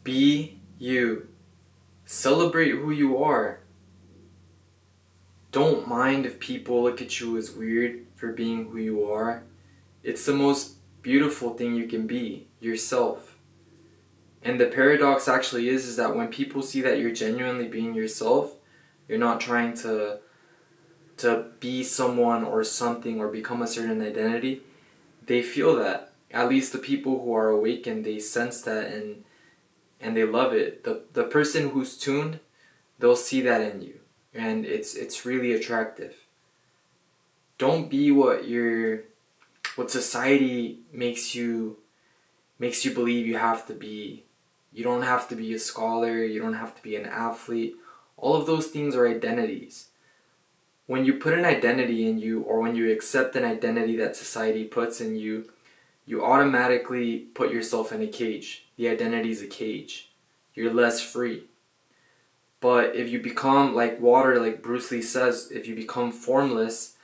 Be you. Celebrate who you are. Don't mind if people look at you as weird for being who you are. It's the most beautiful thing you can be, yourself. And the paradox actually is that when people see that you're genuinely being yourself, you're not trying to be someone or something or become a certain identity, they feel that. At least the people who are awakened, they sense that and they love it. The person who's tuned, they'll see that in you. And it's really attractive. Don't be what society makes you believe you have to be. You don't have to be a scholar, you don't have to be an athlete. All of those things are identities. When you put an identity in you, or when you accept an identity that society puts in you, you automatically put yourself in a cage. The identity is a cage. You're less free. But if you become like water, like Bruce Lee says, if you become formless,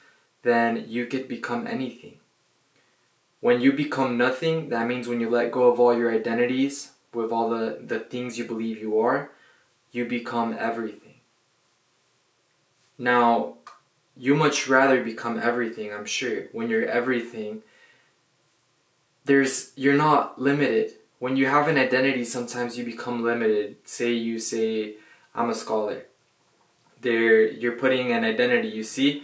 then you could become anything. When you become nothing, that means when you let go of all your identities, with all the things you believe you are, you become everything. Now, you much rather become everything, I'm sure. When you're everything, you're not limited. When you have an identity, sometimes you become limited. You say, I'm a scholar. You're putting an identity, you see?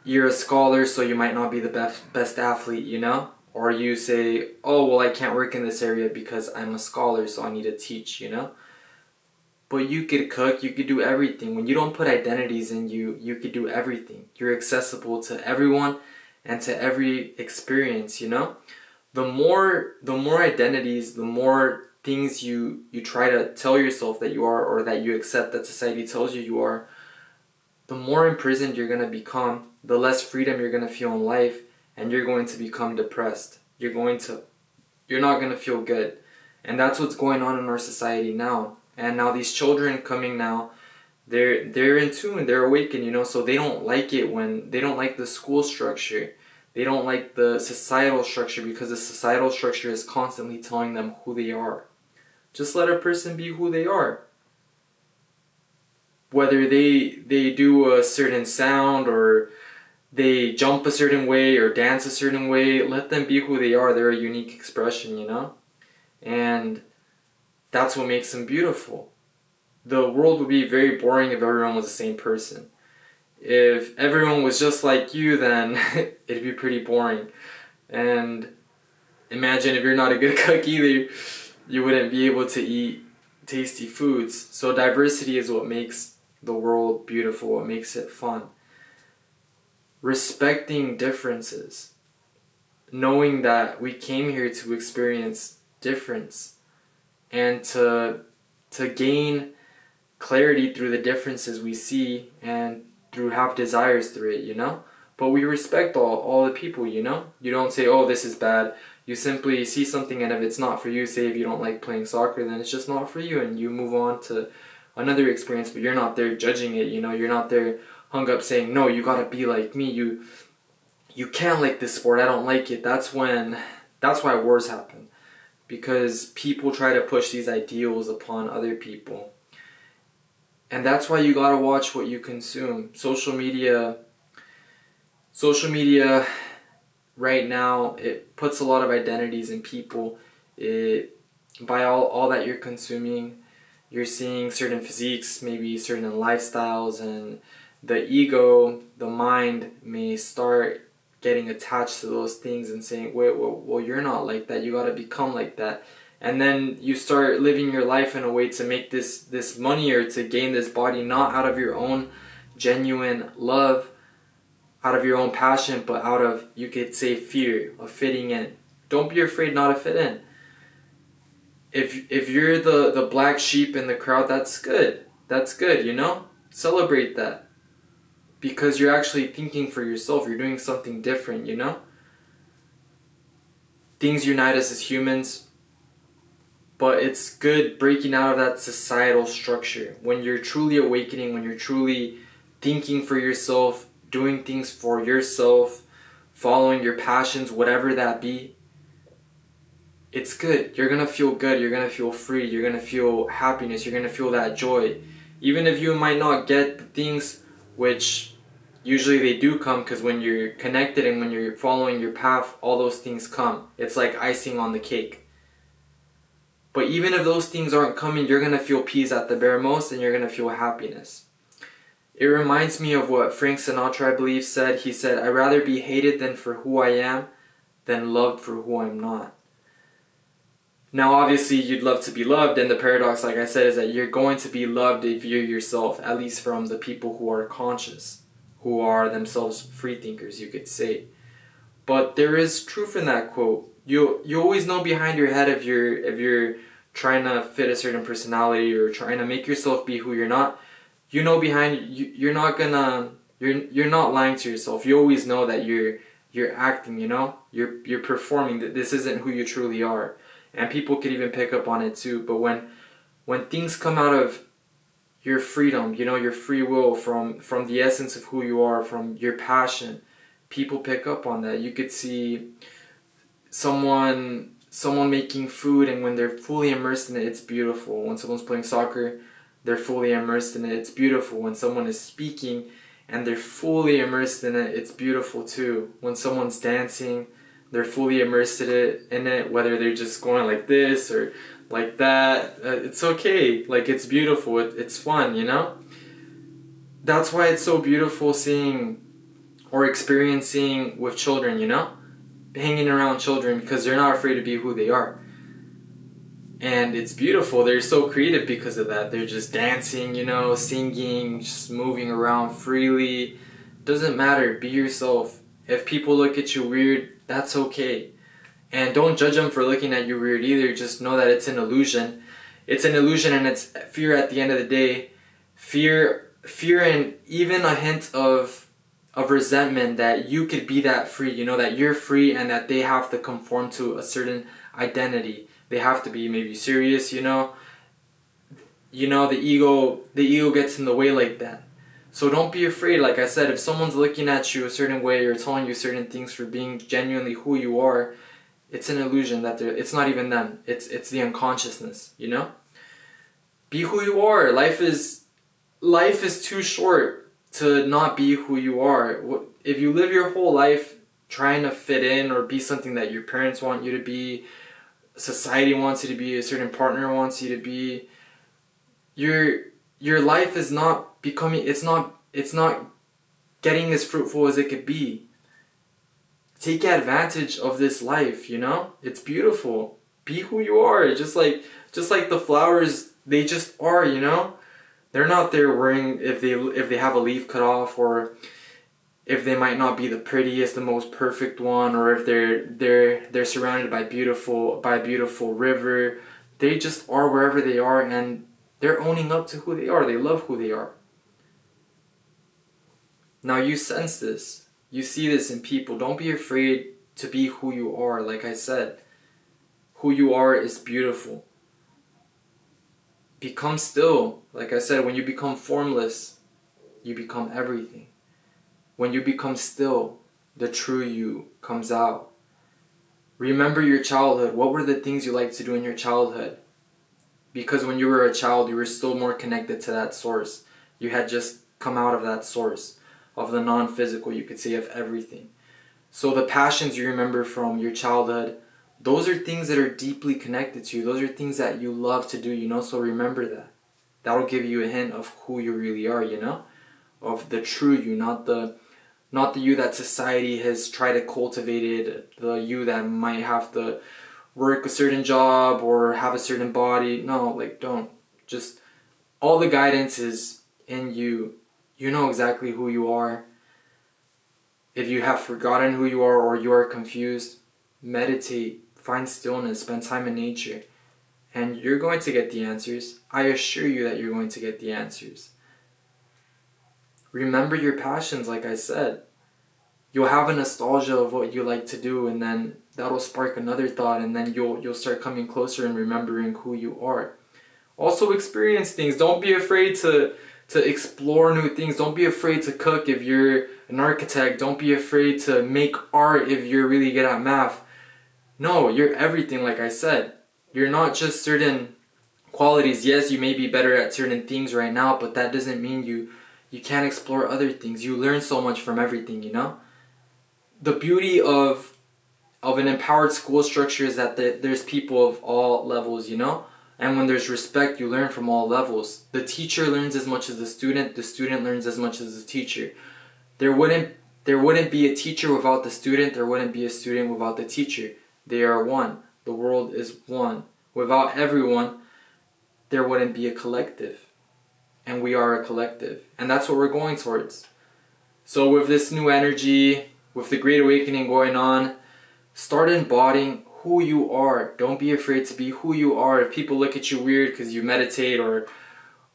You're a scholar, so you might not be the best athlete, you know? Or you say, oh, well, I can't work in this area because I'm a scholar, so I need to teach, you know? But you could cook, you could do everything. When you don't put identities in you, you could do everything. You're accessible to everyone and to every experience, you know? The more identities, the more things you try to tell yourself that you are, or that you accept that society tells you are, the more imprisoned you're going to become, the less freedom you're going to feel in life, and you're going to become depressed. You're not going to feel good. And that's what's going on in our society now. And now these children coming now, they're in tune, they're awakened, you know, so they don't like it when they don't like the school structure. They don't like the societal structure, because the societal structure is constantly telling them who they are. Just let a person be who they are. Whether they do a certain sound, or they jump a certain way, or dance a certain way, let them be who they are. They're a unique expression, you know? And that's what makes them beautiful. The world would be very boring if everyone was the same person. If everyone was just like you, then it'd be pretty boring. And imagine if you're not a good cook either, you wouldn't be able to eat tasty foods. So diversity is what makes the world beautiful, what makes it fun. Respecting differences. Knowing that we came here to experience difference, and to gain clarity through the differences we see, and through have desires through it, you know? But we respect all the people, you know? You don't say, oh, this is bad. You simply see something, and if it's not for you, say if you don't like playing soccer, then it's just not for you, and you move on to another experience, but you're not there judging it, you know? You're not there hung up saying, no, you gotta be like me. You can't like this sport, I don't like it. That's why wars happen. Because people try to push these ideals upon other people. And that's why you gotta watch what you consume. Social media right now, it puts a lot of identities in people. By all that you're consuming, you're seeing certain physiques, maybe certain lifestyles, and the ego, the mind may start getting attached to those things and saying, wait, well, you're not like that, you gotta become like that. And then you start living your life in a way to make this money, or to gain this body, not out of your own genuine love, out of your own passion, but out of, you could say, fear of fitting in. Don't be afraid not to fit in. If you're the black sheep in the crowd, that's good. That's good, you know? Celebrate that. Because you're actually thinking for yourself. You're doing something different, you know? Things unite us as humans. But it's good breaking out of that societal structure. When you're truly awakening, when you're truly thinking for yourself, doing things for yourself, following your passions, whatever that be, it's good. You're gonna feel good. You're gonna feel free. You're gonna feel happiness. You're gonna feel that joy. Even if you might not get the things, which usually they do come, because when you're connected and when you're following your path, all those things come. It's like icing on the cake. But even if those things aren't coming, you're gonna feel peace at the bare most, and you're gonna feel happiness. It reminds me of what Frank Sinatra, I believe, said. He said, "I'd rather be hated than for who I am, than loved for who I'm not." Now, obviously, you'd love to be loved, and the paradox, like I said, is that you're going to be loved if you're yourself, at least from the people who are conscious, who are themselves free thinkers, you could say. But there is truth in that quote. You always know behind your head if you're trying to fit a certain personality or trying to make yourself be who you're not. You know behind you're not lying to yourself. You always know that you're acting. You're performing. That this isn't who you truly are. And people could even pick up on it too. But when things come out of your freedom, your free will, from the essence of who you are, from your passion, people pick up on that. You could see someone making food, and when they're fully immersed in it, it's beautiful. When someone's playing soccer, they're fully immersed in it, it's beautiful. When someone is speaking and they're fully immersed in it, it's beautiful too. When someone's dancing, they're fully immersed in it, whether they're just going like this or like that, it's okay. Like, it's beautiful, it's fun, That's why it's so beautiful seeing or experiencing with children, hanging around children, because they're not afraid to be who they are. And it's beautiful. They're so creative because of that. They're just dancing, singing, just moving around freely. Doesn't matter. Be yourself. If people look at you weird, that's okay. And don't judge them for looking at you weird either. Just know that it's an illusion. It's an illusion, and it's fear at the end of the day. Fear and even a hint of resentment that you could be that free, that you're free, and that they have to conform to a certain identity. They have to be maybe serious, the ego gets in the way like that. So don't be afraid. Like I said, if someone's looking at you a certain way or telling you certain things for being genuinely who you are, it's an illusion. It's not even them. It's the unconsciousness, Be who you are. Life is too short to not be who you are. If you live your whole life trying to fit in or be something that your parents want you to be, society wants you to be, a certain partner wants you to be, your life is not becoming, it's not getting as fruitful as it could be. Take advantage of this life, It's beautiful. Be who you are. Just like the flowers, they just are, They're not there worrying if they have a leaf cut off, or if they might not be the prettiest, the most perfect one, or if they're surrounded by a beautiful river. They just are wherever they are, and they're owning up to who they are. They love who they are. Now you sense this. You see this in people. Don't be afraid to be who you are. Like I said, who you are is beautiful. Become still. Like I said, when you become formless, you become everything. When you become still, the true you comes out. Remember your childhood. What were the things you liked to do in your childhood? Because when you were a child, you were still more connected to that source. You had just come out of that source, of the non-physical, you could say, of everything. So the passions you remember from your childhood, those are things that are deeply connected to you. Those are things that you love to do, So remember that. That'll give you a hint of who you really are, Of the true you, not the you that society has tried to cultivate, the you that might have to work a certain job or have a certain body. No, don't. Just, all the guidance is in you. You know exactly who you are. If you have forgotten who you are or you are confused, meditate, find stillness, spend time in nature, and you're going to get the answers. I assure you that you're going to get the answers. Remember your passions, like I said. You'll have a nostalgia of what you like to do, and then that'll spark another thought, and then you'll start coming closer and remembering who you are. Also experience things. Don't be afraid to explore new things. Don't be afraid to cook if you're an architect. Don't be afraid to make art if you're really good at math. No, you're everything, like I said. You're not just certain qualities. Yes, you may be better at certain things right now, but that doesn't mean you can't explore other things. You learn so much from everything, you know? The beauty of an empowered school structure is that there's people of all levels, you know? And when there's respect, you learn from all levels. The teacher learns as much as the student learns as much as the teacher. There wouldn't be a teacher without the student, there wouldn't be a student without the teacher. They are one. The world is one. Without everyone, there wouldn't be a collective. And we are a collective. And that's what we're going towards. So with this new energy, with the Great Awakening going on, start embodying who you are. Don't be afraid to be who you are. If people look at you weird because you meditate or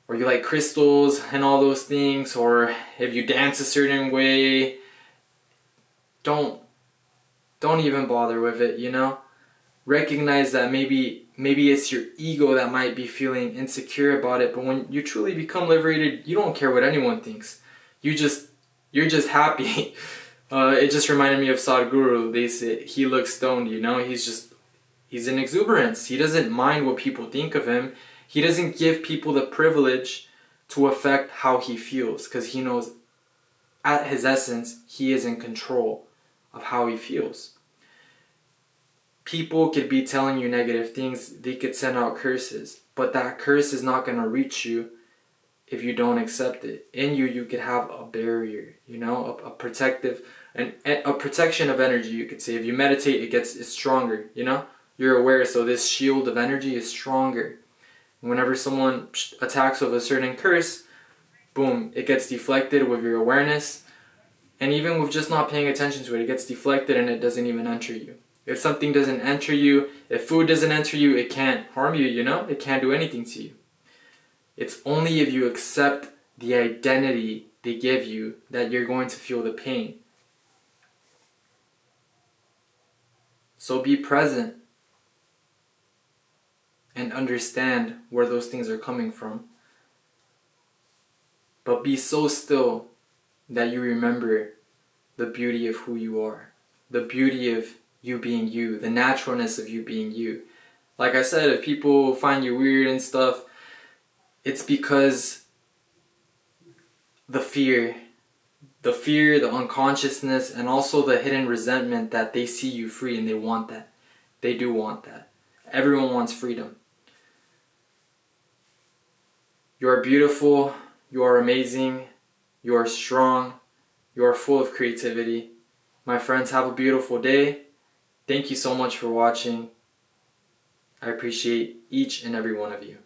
you like crystals and all those things, or if you dance a certain way, don't even bother with it, you know? Recognize that maybe it's your ego that might be feeling insecure about it, but when you truly become liberated, you don't care what anyone thinks. You're just happy. It just reminded me of Sadhguru. They say he looks stoned, you know? He's in exuberance. He doesn't mind what people think of him. He doesn't give people the privilege to affect how he feels, because he knows at his essence, he is in control of how he feels. People could be telling you negative things, they could send out curses, but that curse is not going to reach you if you don't accept it. In you could have a barrier, you know, a protective, a protection of energy, you could say. If you meditate, it's stronger, you know? You're aware, so this shield of energy is stronger. Whenever someone attacks with a certain curse, boom, it gets deflected with your awareness. And even with just not paying attention to it, it gets deflected and it doesn't even enter you. If something doesn't enter you, if food doesn't enter you, it can't harm you, you know? It can't do anything to you. It's only if you accept the identity they give you that you're going to feel the pain. So be present and understand where those things are coming from. But be so still that you remember the beauty of who you are, the beauty of you being you, the naturalness of you being you. Like I said, if people find you weird and stuff, it's because the fear, the unconsciousness, and also the hidden resentment that they see you free and they want that. They do want that. Everyone wants freedom. You are beautiful, you are amazing, you are strong, you are full of creativity. My friends, have a beautiful day. Thank you so much for watching. I appreciate each and every one of you.